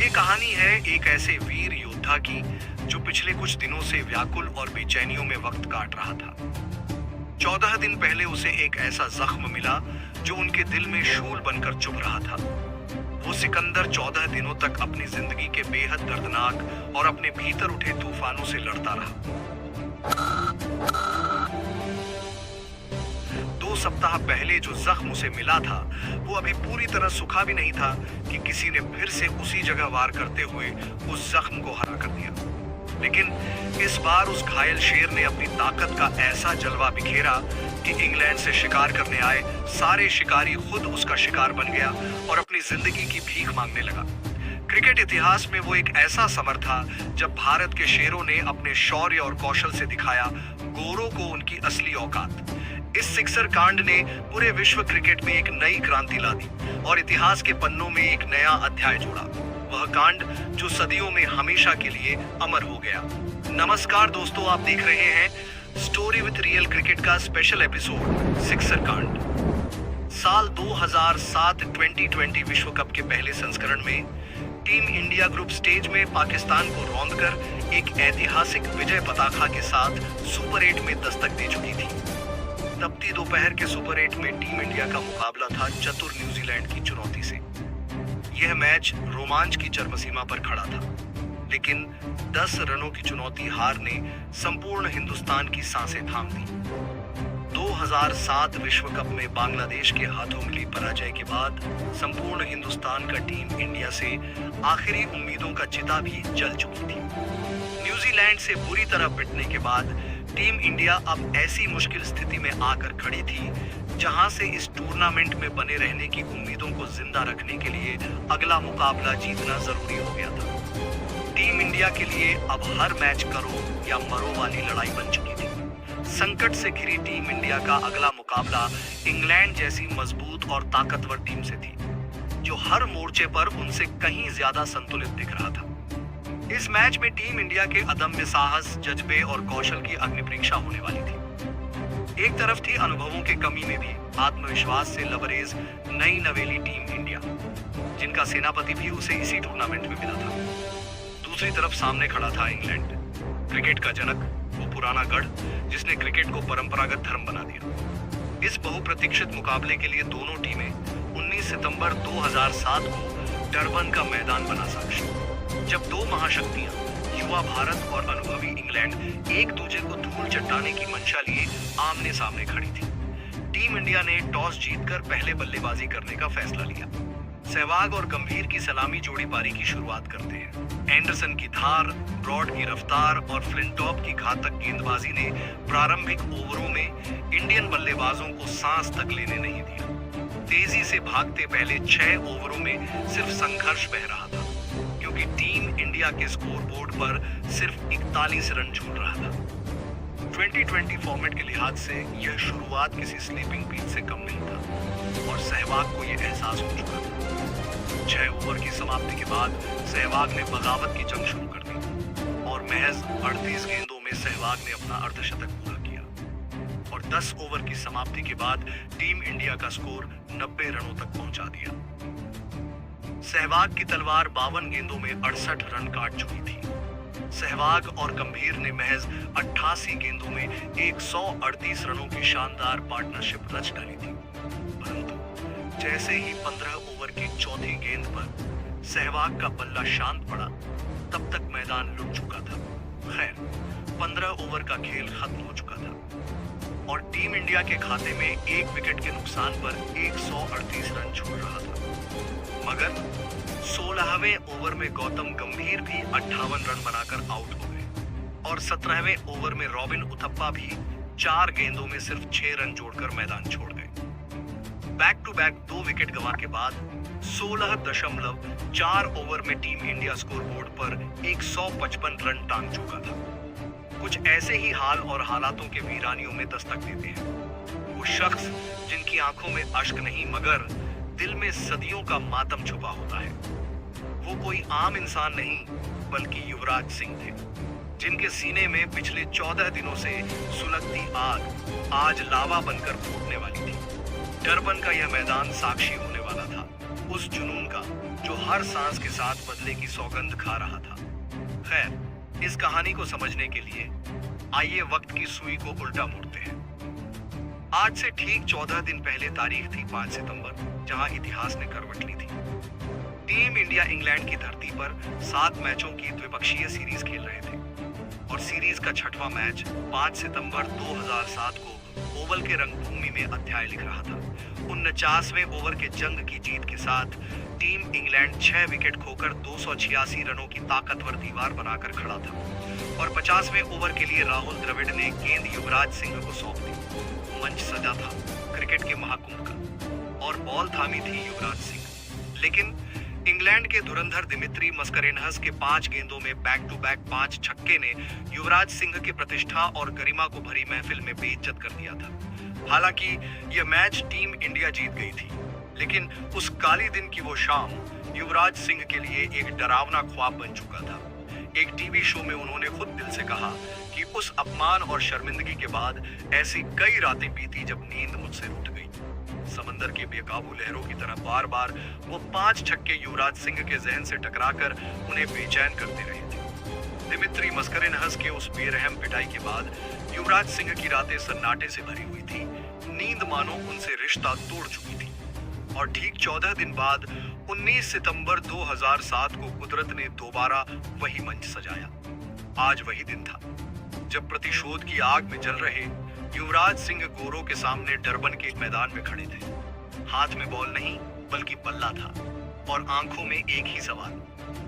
ये कहानी है एक ऐसे वीर योद्धा की जो पिछले कुछ दिनों से व्याकुल और बेचैनियों में वक्त काट रहा था। 14 दिन पहले उसे एक ऐसा जख्म मिला जो उनके दिल में शूल बनकर चुभ रहा था। वो सिकंदर 14 दिनों तक अपनी जिंदगी के बेहद दर्दनाक और अपने भीतर उठे तूफानों से लड़ता रहा। 2 सप्ताह पहले जो जख्म उसे मिला था वो अभी पूरी तरह सूखा भी नहीं था कि किसी ने फिर से उसी जगह वार करते हुए उस जख्म को हरा कर दिया। लेकिन इस बार उस घायल शेर ने अपनी ताकत का ऐसा जलवा बिखेरा कि इंग्लैंड से शिकार करने आए सारे शिकारी खुद उसका शिकार बन गया और अपनी जिंदगी की भीख मांगने लगा। क्रिकेट इतिहास में वो एक ऐसा समर था जब भारत के शेरों ने अपने शौर्य और कौशल से दिखाया गोरों को उनकी असली औकात। इस सिक्सर कांड ने पूरे विश्व क्रिकेट में एक नई क्रांति ला दी और इतिहास के पन्नों में एक नया अध्याय जोड़ा। वह कांड जो सदियों में हमेशा के लिए अमर हो गया। नमस्कार दोस्तों, आप देख रहे हैं स्टोरी विद रियल क्रिकेट का स्पेशल एपिसोड सिक्सर कांड। साल 2007 T20 विश्व कप के पहले संस्करण में टीम इंडिया ग्रुप स्टेज में पाकिस्तान को रौंदकर एक ऐतिहासिक विजय पताका के साथ सुपर 8 में दस्तक दे चुकी थी। तपती दोपहर के सुपर 8 में टीम इंडिया का मुकाबला था चतुर न्यूजीलैंड की चुनौती से। यह मैच रोमांच की चरमसीमा पर खड़ा था, लेकिन 10 रनों की चुनौती हार ने संपूर्ण हिंदुस्तान की सांसें थाम दी। 2007 विश्व कप में बांग्लादेश के हाथों मिली पराजय के बाद संपूर्ण हिंदुस्तान का टीम इंडिया से आखिरी उम्मीदों का चिता भी जल चुकी थी। न्यूजीलैंड से बुरी तरह पिटने के बाद टीम इंडिया अब ऐसी मुश्किल स्थिति में आकर खड़ी थी जहां से इस टूर्नामेंट में बने रहने की उम्मीदों को जिंदा रखने के लिए अगला मुकाबला जीतना जरूरी हो गया था। टीम इंडिया के लिए अब हर मैच करो या मरो वाली लड़ाई बन चुकी थी। संकट से घिरी टीम इंडिया का अगला मुकाबला इंग्लैंड जैसी मजबूत और ताकतवर टीम से थी, जो हर मोर्चे पर उनसे कहीं ज्यादा संतुलित दिख रहा था। इस मैच में टीम इंडिया के अदम्य साहस, जज्बे और कौशल की अग्नि परीक्षा होने वाली थी। एक तरफ थी अनुभवों के कमी में भी आत्मविश्वास से लबरेज नई नवेली टीम इंडिया, जिनका सेनापति भी उसे इसी टूर्नामेंट में मिला था। दूसरी तरफ सामने खड़ा था इंग्लैंड, क्रिकेट का जनक, वो पुराना गढ़ जिसने क्रिकेट को परंपरागत धर्म बना दिया। इस बहुप्रतीक्षित मुकाबले के लिए दोनों टीमें 19 सितंबर 2007 को डरबन का मैदान बना साक्षी, जब 2 महाशक्तियां, युवा भारत और अनुभवी इंग्लैंड, एक दूसरे को धूल चट्टाने की मंशा लिए आमने सामने खड़ी थी। टीम इंडिया ने टॉस जीतकर पहले बल्लेबाजी करने का फैसला लिया। सहवाग और गंभीर की सलामी जोड़ी पारी की शुरुआत करते हैं। एंडरसन की धार, ब्रॉड की रफ्तार और फ्लिंटॉप की घातक गेंदबाजी ने प्रारंभिक ओवरों में इंडियन बल्लेबाजों को सांस तक लेने नहीं दिया। तेजी से भागते पहले 6 ओवरों में सिर्फ संघर्ष बह रहा था, क्योंकि टीम इंडिया के स्कोरबोर्ड पर सिर्फ 41 रन झूल रहा था। 2020 फॉर्मेट के लिहाज से यह शुरुआत किसी स्लीपिंग पिच से कम नहीं था और सहवाग को यह एहसास हो चुका था। 6 ओवर की समाप्ति के बाद सहवाग ने बगावत की जंग शुरू कर दी और महज 38 गेंदों में सहवाग ने अपना अर्धशतक पूरा किया और 10 ओवर की समाप्ति के बाद टीम इंडिया का स्कोर 90 रनों तक पहुंचा दिया। सहवाग की तलवार 52 गेंदों में 68 रन काट चुकी थी। सहवाग और गंभीर ने महज 88 गेंदों में 138 रनों की शानदार पार्टनरशिप रच डाली थी। परंतु जैसे ही 15 ओवर की चौथी गेंद पर सहवाग का बल्ला शांत पड़ा, तब तक मैदान लुट चुका था। खैर, 15 ओवर का खेल खत्म हो चुका था और टीम इंडिया के खाते में 1 विकेट के नुकसान पर 138 रन छूट रहा था। मगर 16वें ओवर में गौतम गंभीर भी 58 रन बनाकर आउट हो गए और 17वें ओवर में रॉबिन उथप्पा भी 4 गेंदों में सिर्फ 6 रन जोड़कर मैदान छोड़ गए। बैक टू बैक 2 विकेट गंवा के बाद 16.4 ओवर में टीम इंडिया स्कोरबोर्ड पर 155 रन टांग चुका था। कुछ ऐसे ही हाल और हालातों के वीरानियों में दस्तक देते हैं वो शख्स जिनकी आंखों में अश्क नहीं मगर दिल में सदियों का मातम छुपा होता है। वो कोई आम इंसान नहीं बल्कि युवराज सिंह थे, जिनके सीने में पिछले 14 दिनों से सुलगती आग आज लावा बनकर फूटने वाली थी। डरबन का यह मैदान साक्षी होने वाला था उस जुनून का जो हर सांस के साथ बदले की सौगंध खा रहा था। खैर, इस कहानी को समझने के लिए आइए वक्त की सुई को उल्टा मोड़ते हैं। आज से ठीक 14 दिन पहले तारीख थी 5 सितंबर, जहां इतिहास ने करवट ली थी। टीम इंडिया इंग्लैंड की धरती पर 7 मैचों की द्विपक्षीय सीरीज खेल रहे थे और सीरीज का 6वां मैच 5 सितंबर 2007 को ओवल के रंगभूमि में अध्याय लिख रहा था। 49वें ओवर के जंग की जीत के साथ टीम इंग्लैंड 6 विकेट खोकर 286 रनों की ताकतवर दीवार बनाकर खड़ा था और 50वें ओवर के लिए राहुल द्रविड़ ने गेंद युवराज सिंह को सौंप दी। मंच सजा था क्रिकेट के महाकुंभ का और बॉल थामी थी युवराज सिंह। लेकिन इंग्लैंड के धुरंधर दिमित्री मस्करेनहस के 5 गेंदों में बैक टू बैक 5 छक्के ने युवराज सिंह की प्रतिष्ठा और गरिमा को भरी महफिल में बेइज्जत कर दिया था। हालांकि यह मैच टीम इंडिया जीत गई थी, लेकिन उस काली दिन की वो शाम युवराज सिंह के लिए एक डरावना ख्वाब बन चुका था। एक टीवी शो में उन्होंने खुद दिल से कहा कि उस अपमान और शर्मिंदगी के बाद ऐसी कई रातें बीती जब नींद मुझसे रूठ गई। समंदर के बेकाबू लहरों की तरह बार बार वो 5 छक्के युवराज सिंह के जहन से टकराकर उन्हें बेचैन करते रहे थे। दिमित्री मस्करेनहस के उस बेरहम पिटाई के बाद युवराज सिंह की रातें सन्नाटे से भरी हुई थी। नींद मानो उनसे रिश्ता तोड़ चुकी थी। और ठीक 14 दिन बाद 19 सितंबर 2007 को कुदरत ने दोबारा वही मंच सजाया। आज वही दिन था जब प्रतिशोध की आग में जल रहे युवराज सिंह गोरों के सामने डरबन के मैदान में खड़े थे। हाथ में बॉल नहीं बल्कि बल्ला था और आंखों में एक ही सवाल,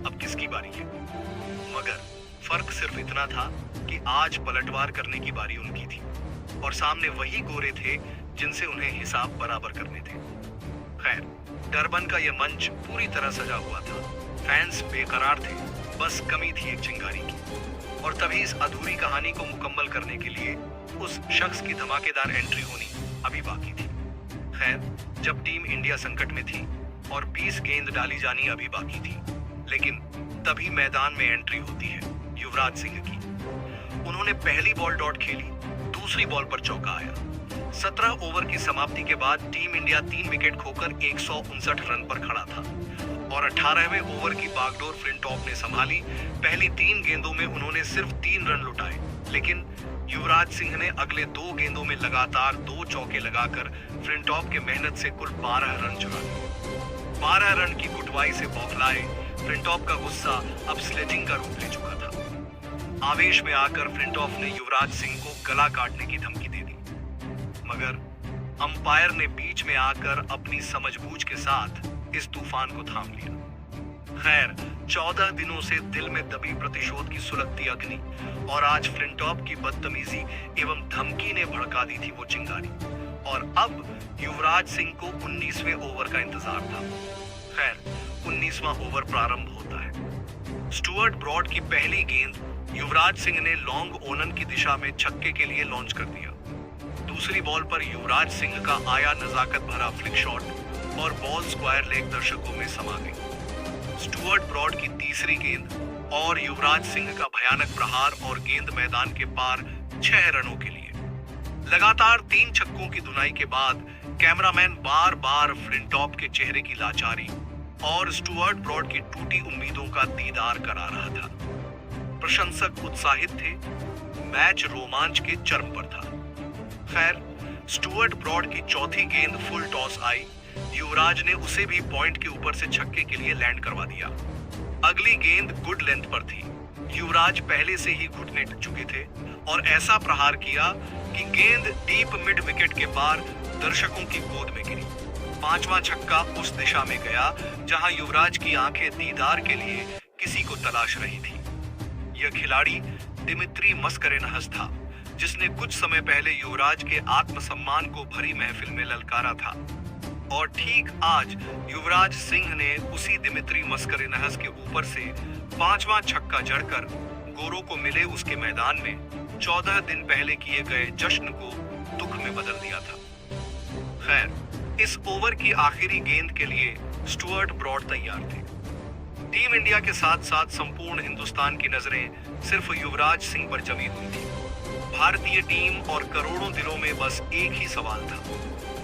अब किसकी बारी है। मगर फर्क सिर्फ इतना था कि आज पलटवार करने की बारी उनकी थी और सामने वही गोरे थे जिनसे उन्हें हिसाब बराबर करने थे। खैर, डरबन का यह मंच पूरी तरह सजा हुआ था। फैंस बेकरार थे, बस कमी थी एक चिंगारी की। और तभी इस अधूरी कहानी को मुकम्मल करने के लिए उस शख्स की धमाकेदार एंट्री होनी अभी बाकी थी। खैर, जब टीम इंडिया संकट में थी और 20 गेंद डाली जानी अभी बाकी थी, लेकिन तभी मैदान में एंट्री होती है युवराज सिंह की। उन्होंने पहली बॉल डॉट खेली, दूसरी बॉल पर चौका आया। 17 ओवर की समाप्ति के बाद टीम इंडिया 3 विकेट खोकर 159 रन पर खड़ा था और 18वें ओवर की बागडोर फ्लिंटॉफ ने संभाली। पहली 3 गेंदों में उन्होंने सिर्फ 3 रन लुटाए, लेकिन युवराज सिंह ने अगले 2 गेंदों में लगातार 2 चौके लगाकर फ्लिंटॉफ के मेहनत से कुल 12 रन चुरा लिए। 12 रन की कुटवाई से बौखलाए फ्लिंटॉफ का गुस्सा अब स्लेजिंग का रूप ले चुका था। आवेश में आकर फ्लिंटॉफ ने युवराज सिंह को गला काटने की धमकी दे दी, मगर अंपायर ने बीच में आकर अपनी समझबूझ के साथ इस तूफान को थाम लिया। खैर, 14 दिनों से दिल में दबी प्रतिशोध की सुलगती अग्नि और आज फ्लिंटॉफ की बदतमीजी एवं धमकी ने भड़का दी थी वो चिंगारी। और अब युवराज सिंह को 19वें ओवर का इंतजार था। खैर, 19वां ओवर प्रारंभ होता है। स्टुअर्ट ब्रॉड की पहली गेंद युवराज सिंह ने लॉन्ग ओनन की दिशा में छक्के के लिए लॉन्च कर दिया। दूसरी बॉल पर युवराज सिंह का आया नजाकत भरा फ्लिक शॉट और बॉल स्क्वायर लेग दर्शकों में समा गई। स्टुअर्ट ब्रॉड की तीसरी गेंद और युवराज सिंह का भयानक प्रहार और गेंद मैदान के पार 6 रनों के लिए। लगातार 3 छक्कों की धुनाई के बाद कैमरामैन बार बार फ्लिंटॉफ के चेहरे की लाचारी और स्टुअर्ट ब्रॉड की टूटी उम्मीदों का दीदार करा रहा था। प्रशंसक उत्साहित थे, मैच रोमांच के चरम पर था। खैर, स्टुअर्ट ब्रॉड की चौथी गेंद फुल टॉस आई। युवराज ने उसे भी पॉइंट के ऊपर से छक्के के लिए लैंड करवा दिया। अगली गेंद गुड लेंथ पर थी। युवराज पहले से ही घुटने टिक चुके थे और ऐसा प्रहार किया कि गेंद डीप मिड विकेट के पार दर्शकों की गोद में गिरी। 5वां छक्का उस दिशा में गया जहां युवराज की आंखें दीदार के लिए किसी को तलाश रही थी। यह खिलाड़ी दिमित्री मस्करेनहस था, जिसने कुछ समय पहले युवराज के आत्मसम्मान को भरी महफिल में ललकारा था। और ठीक आज युवराज सिंह ने उसी दिमित्री मस्करेनहस के ऊपर से 5वां छक्का जड़कर गोरों को मिले उसके मैदान में 14 दिन पहले किए गए जश्न को दुख में बदल दिया था। खैर, इस ओवर की आखिरी गेंद के लिए स्टुअर्ट ब्रॉड तैयार थे। टीम इंडिया के साथ साथ संपूर्ण हिंदुस्तान की नजरें सिर्फ युवराज सिंह पर जमी हुई थी। भारतीय टीम और करोड़ों दिलों में बस एक ही सवाल था,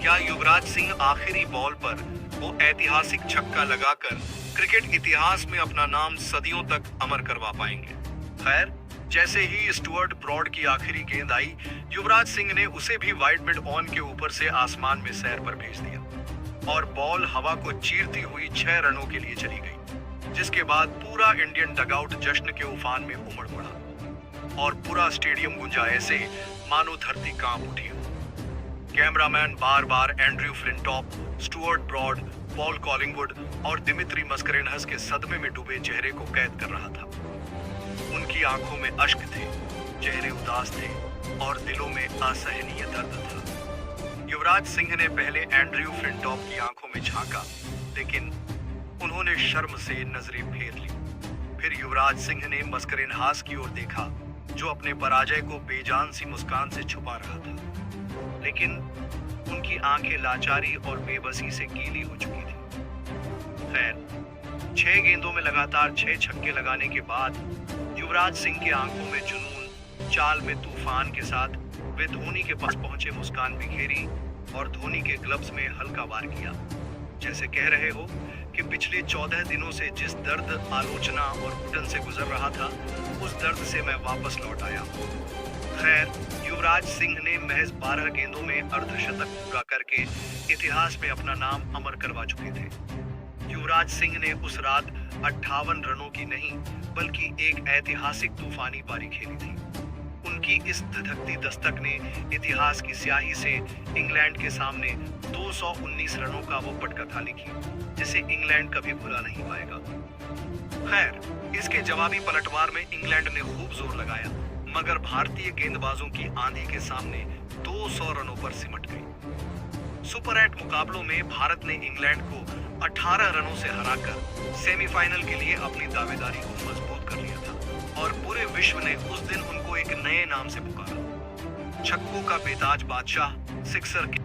क्या युवराज सिंह आखिरी बॉल पर वो ऐतिहासिक छक्का लगाकर क्रिकेट इतिहास में अपना नाम सदियों तक अमर करवा पाएंगे। खैर, जैसे ही स्टुअर्ट ब्रॉड की आखिरी गेंद आई, युवराज सिंह ने उसे भी वाइड मिड ऑन के ऊपर से आसमान में सैर पर भेज दिया और बॉल हवा को चीरती हुई 6 रनों के लिए चली गई, जिसके बाद पूरा इंडियन डगआउट जश्न के उफान में उमड़ पड़ा और पूरा स्टेडियम गूंजा ऐसे मानो धरती कांप उठी हो। कैमरामैन बार बार Andrew Flintoff, Stuart Broad, Paul Collingwood और दिमित्री मस्करेनहस के सदमे में डूबे चेहरे को कैद कर रहा था। उनकी आंखों में अश्क थे, चेहरे उदास थे और दिलों में असहनीय दर्द था। युवराज सिंह ने पहले एंड्रयू फ्लिंटॉप की आंखों में झांका, लेकिन उन्होंने शर्म से नजरें फेर ली। फिर युवराज सिंह ने मस्करेनहस की ओर देखा, जो अपने पराजय को बेजान सी मुस्कान से छुपा रहा था, लेकिन उनकी आंखें लाचारी और बेबसी से गीली हो चुकी थी। खैर, 6 गेंदों में लगातार 6 छक्के लगाने के बाद युवराज सिंह की आंखों में जुनून, चाल में तूफान के साथ वे धोनी के पास पहुंचे, मुस्कान बिखेरी और धोनी के ग्लव्स में हल्का वार किया, जैसे कह रहे हो कि पिछले 14 दिनों से जिस दर्द, आलोचना और घुटन से गुजर रहा था, उस दर्द से मैं वापस लौट आया हूं। खैर, युवराज सिंह ने महज 12 गेंदों में अर्धशतक पूरा करके इतिहास में अपना नाम अमर करवा चुके थे। युवराज सिंह ने उस रात 58 रनों की नहीं, बल्कि एक ऐतिहासिक तूफानी पारी खेली थी। उनकी इस धधकती दस्तक ने इतिहास की स्याही से इंग्लैंड के सामने 219 रनों का वो पटकथा लिखी, जिसे इंग्लैंड कभी भुला नहीं पाएगा। खैर, इसके जवाबी पलटवार में इंग्लैंड ने खूब जोर लगाया, मगर भारतीय गेंदबाजों की आंधी के सामने 200 रनों पर सिमट गई। सुपर 8 मुकाबलों में भारत ने इंग्लैंड को 18 रनों से हराकर सेमीफाइनल के लिए अपनी दावेदारी को मजबूत कर लिया था और पूरे विश्व ने उस दिन उनको एक नए नाम से पुकारा, छक्कों का बेताज बादशाह, सिक्सर के